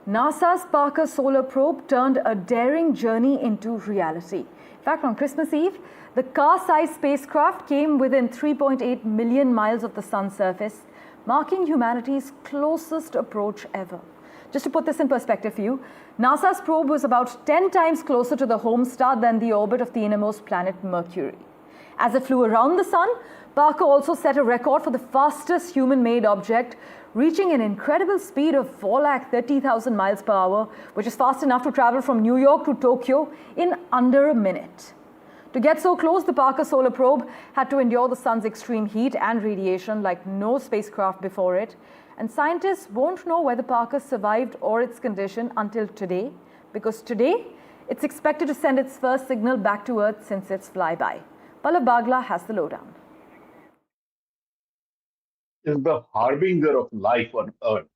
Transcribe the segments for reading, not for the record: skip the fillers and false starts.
NASA's Parker Solar Probe turned a daring journey into reality. In fact, on Christmas Eve, the car-sized spacecraft came within 3.8 million miles of the sun's surface, marking humanity's closest approach ever. Just to put this in perspective for you, NASA's probe was about 10 times closer to the home star than the orbit of the innermost planet, Mercury. As it flew around the sun, Parker also set a record for the fastest human-made object, reaching an incredible speed of 430,000 miles per hour, which is fast enough to travel from New York to Tokyo in under a minute. To get so close, the Parker Solar Probe had to endure the sun's extreme heat and radiation like no spacecraft before it. And scientists won't know whether Parker survived or its condition until today, because today it's expected to send its first signal back to Earth since its flyby. Pallav Bagla has the lowdown. Is the harbinger of life on Earth.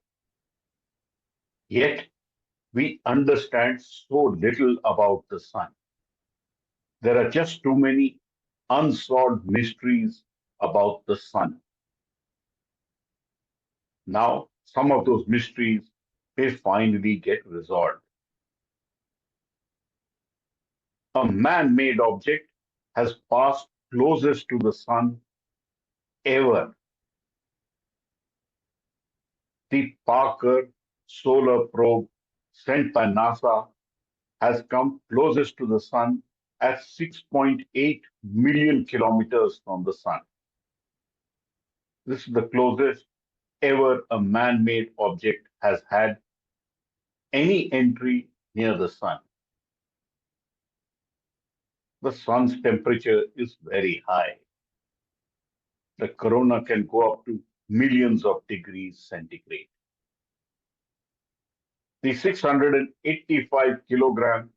Yet, we understand so little about the sun. There are just too many unsolved mysteries about the sun. Now, some of those mysteries may finally get resolved. A man-made object has passed closest to the sun ever. The Parker Solar Probe sent by NASA has come closest to the sun at 6.8 million kilometers from the sun. This is the closest ever a man-made object has had any entry near the sun. The sun's temperature is very high. The corona can go up to millions of degrees centigrade. The 685 kilogram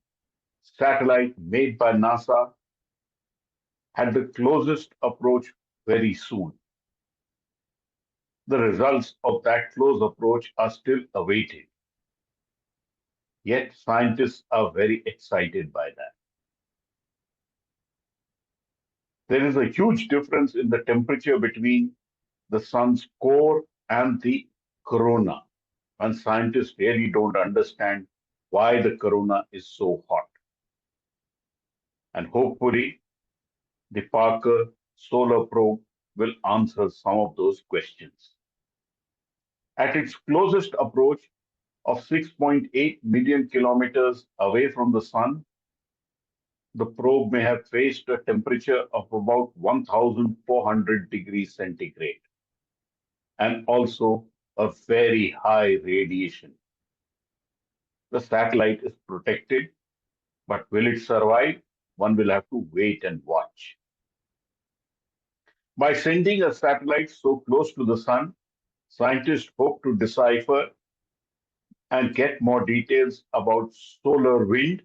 satellite made by NASA had the closest approach very soon. The results of that close approach are still awaited. Yet scientists are very excited by that. There is a huge difference in the temperature between the sun's core and the corona, and scientists really don't understand why the corona is so hot. And hopefully, the Parker Solar Probe will answer some of those questions. At its closest approach of 6.8 million kilometers away from the sun, the probe may have faced a temperature of about 1,400 degrees centigrade and also a very high radiation. The satellite is protected, but will it survive? One will have to wait and watch. By sending a satellite so close to the sun, scientists hope to decipher and get more details about solar wind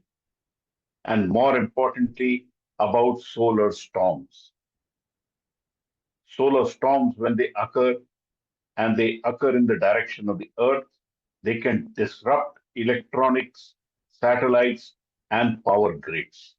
and, more importantly, about solar storms. Solar storms, when they occur, and they occur in the direction of the Earth, they can disrupt electronics, satellites, and power grids.